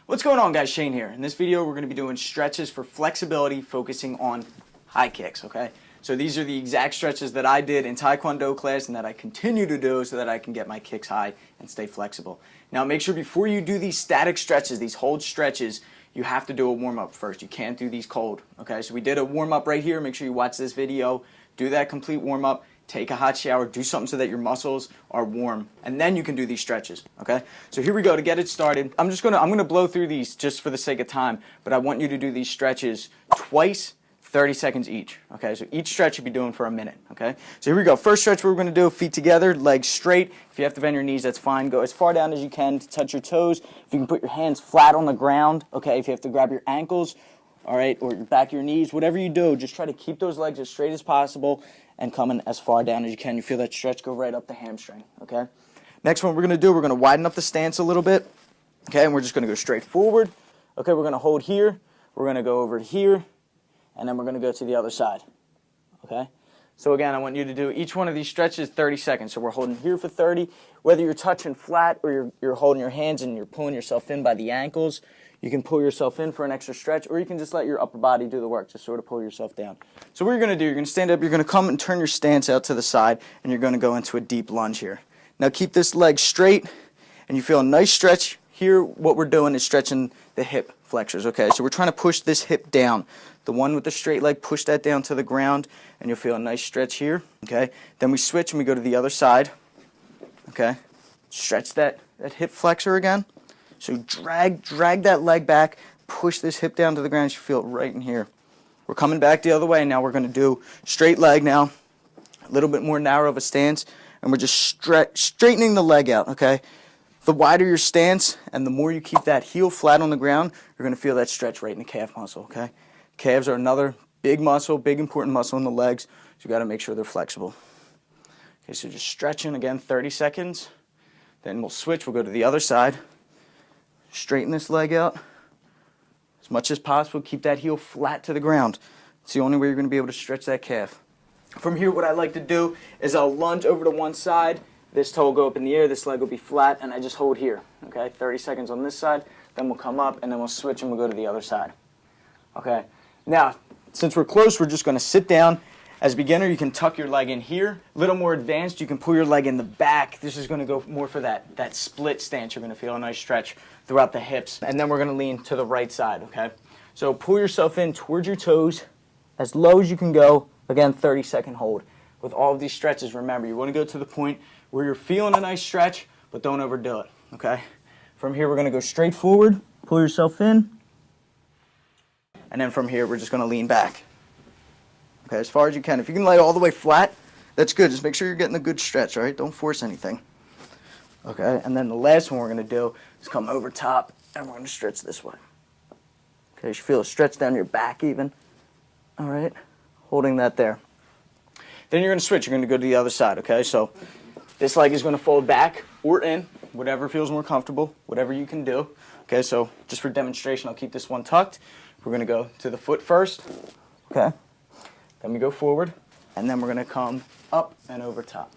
What's going on, guys? Shane here. In this video, we're going to be doing stretches for flexibility, focusing on high kicks, okay? So these are the exact stretches that I did in Taekwondo class and that I continue to do so that I can get my kicks high and stay flexible. Now, make sure before you do these static stretches, these hold stretches, you have to do a warm-up first. You can't do these cold, okay? So we did a warm-up right here. Make sure you watch this video. Do that complete warm-up. Take a hot shower, do something so that your muscles are warm, and then you can do these stretches, okay? So here we go. To get it started, I'm gonna blow through these just for the sake of time, but I want you to do these stretches twice, 30 seconds each, okay? So each stretch you'll be doing for a minute, okay? So here we go. First stretch we're gonna do, feet together, legs straight. If you have to bend your knees, that's fine. Go as far down as you can to touch your toes. If you can put your hands flat on the ground, okay? If you have to grab your ankles, all right, or your back of your knees, whatever you do, just try to keep those legs as straight as possible and coming as far down as you can. You feel that stretch go right up the hamstring, okay? Next one we're going to do, we're going to widen up the stance a little bit, okay? And we're just going to go straight forward. Okay, we're going to hold here. We're going to go over here, and then we're going to go to the other side, okay? So again, I want you to do each one of these stretches 30 seconds. So we're holding here for 30. Whether you're touching flat or you're holding your hands and you're pulling yourself in by the ankles, you can pull yourself in for an extra stretch, or you can just let your upper body do the work, just sort of pull yourself down. So what you're going to do, you're going to stand up, you're going to come and turn your stance out to the side, and you're going to go into a deep lunge here. Now keep this leg straight, and you feel a nice stretch. Here, what we're doing is stretching the hip flexors, okay? So we're trying to push this hip down. The one with the straight leg, push that down to the ground, and you'll feel a nice stretch here, okay? Then we switch and we go to the other side, okay? Stretch that hip flexor again. So drag that leg back, push this hip down to the ground. You feel it right in here. We're coming back the other way. Now we're going to do straight leg now, a little bit more narrow of a stance, and we're just straightening the leg out, okay? The wider your stance and the more you keep that heel flat on the ground, you're going to feel that stretch right in the calf muscle, okay? Calves are another big muscle, big important muscle in the legs, so you got to make sure they're flexible. Okay, so just stretching again, 30 seconds. Then we'll switch. We'll go to the other side. Straighten this leg out as much as possible. Keep that heel flat to the ground. It's the only way you're going to be able to stretch that calf. From here, what I like to do is I'll lunge over to one side. This toe will go up in the air. This leg will be flat, and I just hold here. Okay, 30 seconds on this side. Then we'll come up, and then we'll switch, and we'll go to the other side. Okay. Now, since we're close, we're just going to sit down. As a beginner, you can tuck your leg in here. A little more advanced, you can pull your leg in the back. This is going to go more for that split stance. You're going to feel a nice stretch throughout the hips. And then we're going to lean to the right side, okay? So pull yourself in towards your toes as low as you can go. Again, 30-second hold. With all of these stretches, remember, you want to go to the point where you're feeling a nice stretch, but don't overdo it, okay? From here, we're going to go straight forward. Pull yourself in. And then from here, we're just going to lean back. Okay, as far as you can. If you can lay all the way flat, that's good. Just make sure you're getting a good stretch, all right? Don't force anything. Okay, and then the last one we're going to do is come over top, and we're going to stretch this way. Okay, you should feel a stretch down your back even. All right, holding that there. Then you're going to switch. You're going to go to the other side, okay? So this leg is going to fold back or in, whatever feels more comfortable, whatever you can do. Okay, so just for demonstration, I'll keep this one tucked. We're going to go to the foot first, okay? Then we go forward, and then we're going to come up and over top.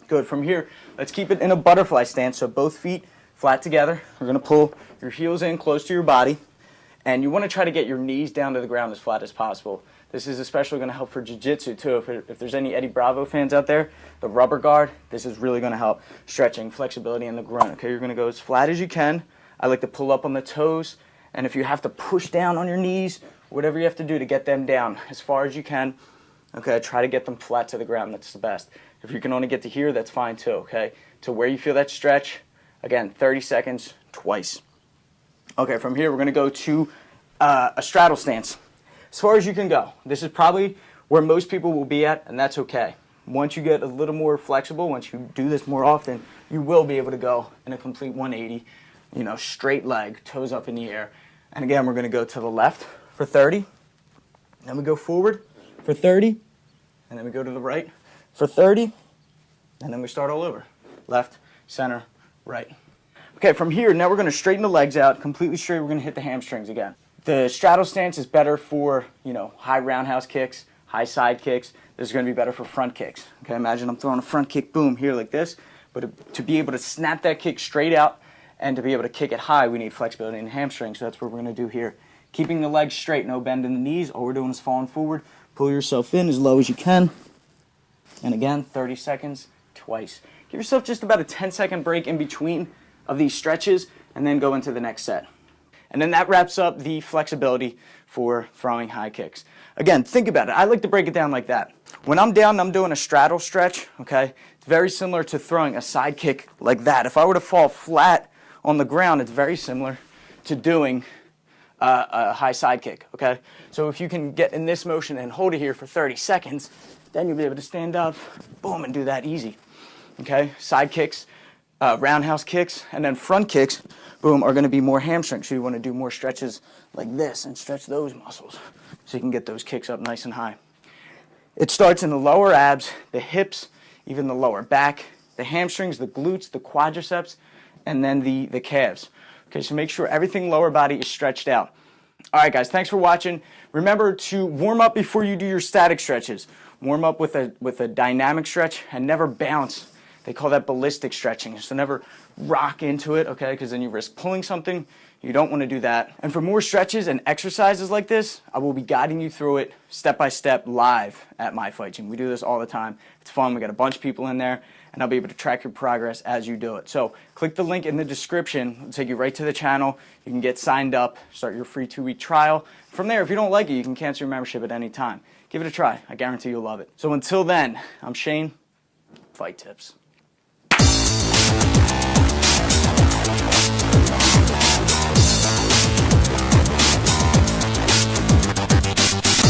Good. From here, let's keep it in a butterfly stance, so both feet flat together. We're going to pull your heels in close to your body, and you want to try to get your knees down to the ground as flat as possible. This is especially going to help for jiu-jitsu, too. If there's any Eddie Bravo fans out there, the rubber guard, this is really going to help stretching, flexibility in the groin. Okay, you're going to go as flat as you can. I like to pull up on the toes, and if you have to push down on your knees, whatever you have to do to get them down as far as you can, okay, try to get them flat to the ground. That's the best. If you can only get to here, that's fine too, okay? To where you feel that stretch, again, 30 seconds, twice. Okay, from here, we're going to go to a straddle stance. As far as you can go. This is probably where most people will be at, and that's okay. Once you get a little more flexible, once you do this more often, you will be able to go in a complete 180, straight leg, toes up in the air. And again, we're going to go to the left for 30, then we go forward for 30, and then we go to the right for 30, and then we start all over. Left, center, right. Okay, from here, now we're going to straighten the legs out, completely straight. We're going to hit the hamstrings again. The straddle stance is better for, high roundhouse kicks, high side kicks. This is going to be better for front kicks. Okay, imagine I'm throwing a front kick, boom, here like this. But to be able to snap that kick straight out And to be able to kick it high, we need flexibility in hamstrings. So that's what we're going to do here. Keeping the legs straight, no bend in the knees. All we're doing is falling forward. Pull yourself in as low as you can. And again, 30 seconds twice. Give yourself just about a 10-second break in between of these stretches and then go into the next set. And then that wraps up the flexibility for throwing high kicks. Again, think about it. I like to break it down like that. When I'm down and I'm doing a straddle stretch, okay, it's very similar to throwing a side kick like that. If I were to fall flat on the ground, it's very similar to doing a high side kick, okay? So if you can get in this motion and hold it here for 30 seconds, then you'll be able to stand up, boom, and do that easy, okay? Side kicks, roundhouse kicks, and then front kicks, boom, are gonna be more hamstrings. So you wanna do more stretches like this and stretch those muscles so you can get those kicks up nice and high. It starts in the lower abs, the hips, even the lower back, the hamstrings, the glutes, the quadriceps, and then the calves. Okay, so make sure everything lower body is stretched out. All right, guys, thanks for watching. Remember to warm up before you do your static stretches. Warm up with a dynamic stretch and never bounce. They call that ballistic stretching. So never rock into it, okay, because then you risk pulling something. You don't want to do that. And for more stretches and exercises like this, I will be guiding you through it step by step live at My Fight Gym. We do this all the time. It's fun. We got a bunch of people in there, and I'll be able to track your progress as you do it. So click the link in the description. It'll take you right to the channel. You can get signed up, start your free 2-week trial. From there, if you don't like it, you can cancel your membership at any time. Give it a try. I guarantee you'll love it. So until then, I'm Shane. Fight Tips.